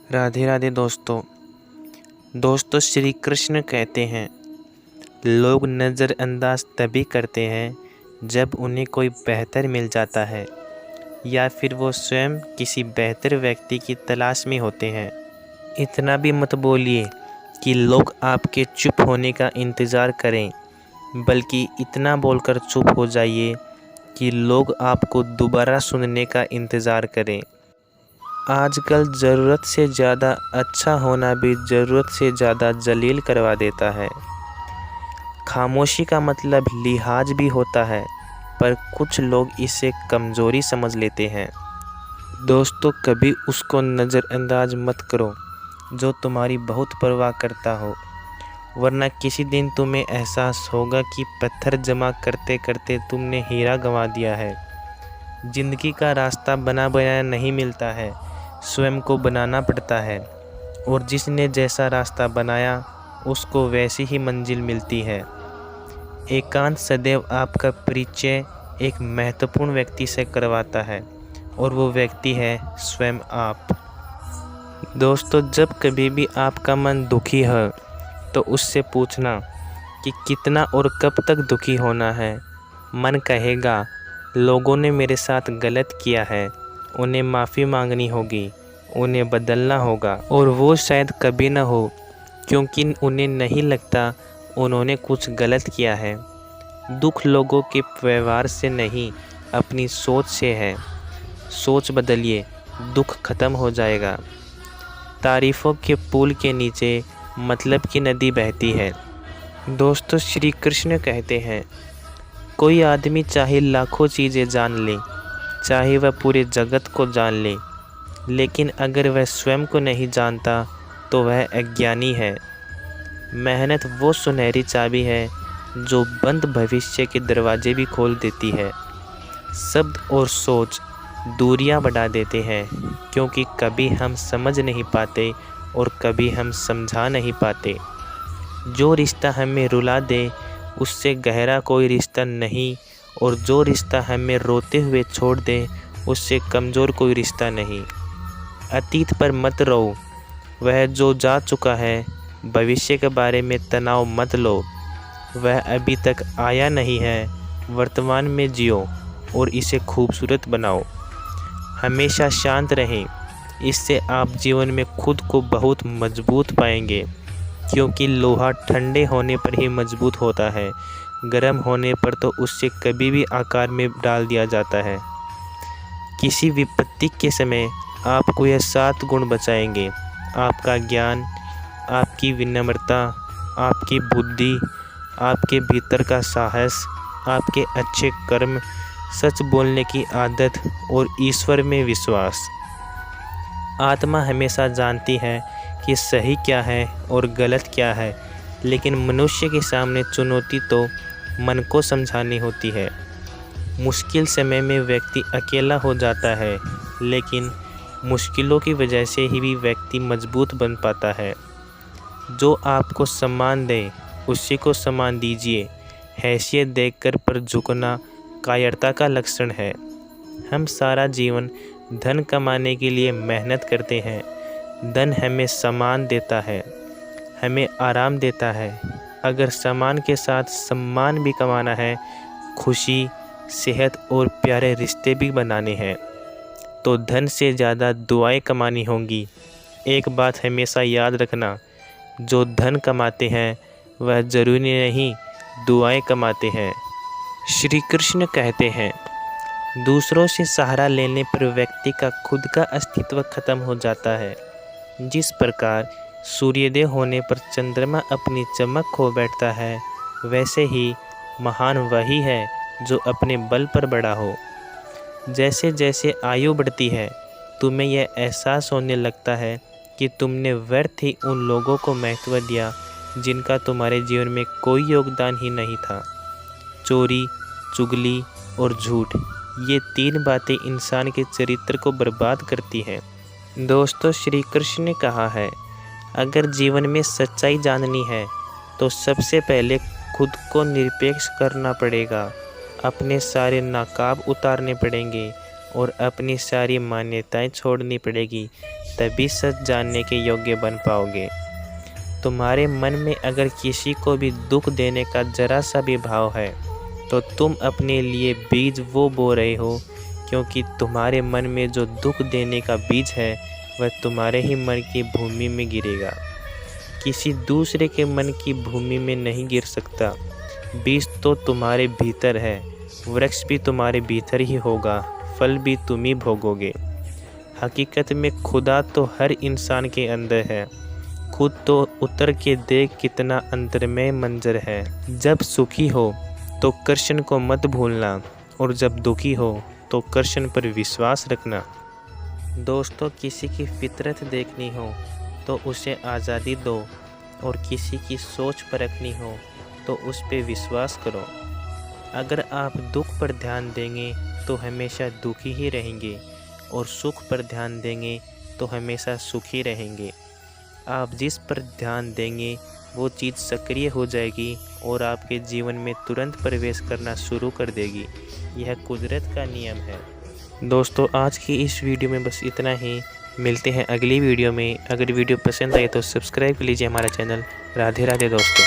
राधे राधे दोस्तों श्री कृष्ण कहते हैं, लोग नज़रअंदाज तभी करते हैं जब उन्हें कोई बेहतर मिल जाता है या फिर वो स्वयं किसी बेहतर व्यक्ति की तलाश में होते हैं। इतना भी मत बोलिए कि लोग आपके चुप होने का इंतज़ार करें, बल्कि इतना बोलकर चुप हो जाइए कि लोग आपको दोबारा सुनने का इंतज़ार करें। आजकल ज़रूरत से ज़्यादा अच्छा होना भी ज़रूरत से ज़्यादा जलील करवा देता है। खामोशी का मतलब लिहाज भी होता है, पर कुछ लोग इसे कमज़ोरी समझ लेते हैं। दोस्तों, कभी उसको नज़रअंदाज मत करो जो तुम्हारी बहुत परवाह करता हो, वरना किसी दिन तुम्हें एहसास होगा कि पत्थर जमा करते करते तुमने हीरा गंवा दिया है। ज़िंदगी का रास्ता बना बनाया नहीं मिलता है, स्वयं को बनाना पड़ता है, और जिसने जैसा रास्ता बनाया उसको वैसी ही मंजिल मिलती है। एकांत सदैव आपका परिचय एक महत्वपूर्ण व्यक्ति से करवाता है, और वो व्यक्ति है स्वयं आप। दोस्तों, जब कभी भी आपका मन दुखी है तो उससे पूछना कि कितना और कब तक दुखी होना है। मन कहेगा, लोगों ने मेरे साथ गलत किया है, उन्हें माफ़ी मांगनी होगी, उन्हें बदलना होगा, और वो शायद कभी ना हो, क्योंकि उन्हें नहीं लगता उन्होंने कुछ गलत किया है। दुख लोगों के व्यवहार से नहीं, अपनी सोच से है। सोच बदलिए, दुख खत्म हो जाएगा। तारीफ़ों के पुल के नीचे मतलब की नदी बहती है। दोस्तों, श्री कृष्ण कहते हैं, कोई आदमी चाहे लाखों चीज़ें जान ले, चाहे वह पूरे जगत को जान ले, लेकिन अगर वह स्वयं को नहीं जानता तो वह अज्ञानी है। मेहनत वो सुनहरी चाबी है जो बंद भविष्य के दरवाजे भी खोल देती है। शब्द और सोच दूरियां बढ़ा देते हैं, क्योंकि कभी हम समझ नहीं पाते और कभी हम समझा नहीं पाते। जो रिश्ता हमें रुला दे उससे गहरा कोई रिश्ता नहीं, और जो रिश्ता हमें रोते हुए छोड़ दे उससे कमज़ोर कोई रिश्ता नहीं। अतीत पर मत रो, वह जो जा चुका है। भविष्य के बारे में तनाव मत लो, वह अभी तक आया नहीं है। वर्तमान में जियो और इसे खूबसूरत बनाओ। हमेशा शांत रहें, इससे आप जीवन में खुद को बहुत मजबूत पाएंगे, क्योंकि लोहा ठंडे होने पर ही मजबूत होता है, गर्म होने पर तो उससे कभी भी आकार में डाल दिया जाता है। किसी विपत्ति के समय आपको यह 7 गुण बचाएंगे: आपका ज्ञान, आपकी विनम्रता, आपकी बुद्धि, आपके भीतर का साहस, आपके अच्छे कर्म, सच बोलने की आदत और ईश्वर में विश्वास। आत्मा हमेशा जानती है कि सही क्या है और गलत क्या है, लेकिन मनुष्य के सामने चुनौती तो मन को समझानी होती है। मुश्किल समय में व्यक्ति अकेला हो जाता है, लेकिन मुश्किलों की वजह से ही भी व्यक्ति मजबूत बन पाता है। जो आपको सम्मान दे उसी को सम्मान दीजिए। हैसियत देखकर पर झुकना कायरता का लक्षण है। हम सारा जीवन धन कमाने के लिए मेहनत करते हैं। धन हमें सम्मान देता है, हमें आराम देता है। अगर सम्मान के साथ सम्मान भी कमाना है, खुशी, सेहत और प्यारे रिश्ते भी बनाने हैं, तो धन से ज़्यादा दुआएं कमानी होंगी। एक बात हमेशा याद रखना, जो धन कमाते हैं वह ज़रूरी नहीं दुआएं कमाते हैं। श्री कृष्ण कहते हैं, दूसरों से सहारा लेने पर व्यक्ति का खुद का अस्तित्व खत्म हो जाता है। जिस प्रकार सूर्योदय होने पर चंद्रमा अपनी चमक खो बैठता है, वैसे ही महान वही है जो अपने बल पर बड़ा हो। जैसे जैसे आयु बढ़ती है, तुम्हें यह एहसास होने लगता है कि तुमने व्यर्थ ही उन लोगों को महत्व दिया जिनका तुम्हारे जीवन में कोई योगदान ही नहीं था। चोरी, चुगली और झूठ, ये 3 बातें इंसान के चरित्र को बर्बाद करती हैं। दोस्तों, श्री कृष्ण ने कहा है, अगर जीवन में सच्चाई जाननी है तो सबसे पहले खुद को निरपेक्ष करना पड़ेगा। अपने सारे नकाब उतारने पड़ेंगे और अपनी सारी मान्यताएं छोड़नी पड़ेगी, तभी सच जानने के योग्य बन पाओगे। तुम्हारे मन में अगर किसी को भी दुख देने का जरा सा भी भाव है तो तुम अपने लिए बीज वो बो रहे हो, क्योंकि तुम्हारे मन में जो दुख देने का बीज है वह तुम्हारे ही मन की भूमि में गिरेगा, किसी दूसरे के मन की भूमि में नहीं गिर सकता। बीज तो तुम्हारे भीतर है, वृक्ष भी तुम्हारे भीतर ही होगा, फल भी तुम ही भोगोगे। हकीकत में खुदा तो हर इंसान के अंदर है, खुद तो उतर के देख कितना अंतर्मय मंजर है। जब सुखी हो तो कृष्ण को मत भूलना, और जब दुखी हो तो कृष्ण पर विश्वास रखना। दोस्तों, किसी की फितरत देखनी हो तो उसे आज़ादी दो, और किसी की सोच परखनी हो तो उस पर विश्वास करो। अगर आप दुख पर ध्यान देंगे तो हमेशा दुखी ही रहेंगे, और सुख पर ध्यान देंगे तो हमेशा सुखी रहेंगे। आप जिस पर ध्यान देंगे वो चीज़ सक्रिय हो जाएगी और आपके जीवन में तुरंत प्रवेश करना शुरू कर देगी। यह कुदरत का नियम है। दोस्तों, आज की इस वीडियो में बस इतना ही। मिलते हैं अगली वीडियो में। अगर वीडियो पसंद आए तो सब्सक्राइब कर लीजिए हमारा चैनल। राधे राधे दोस्तों।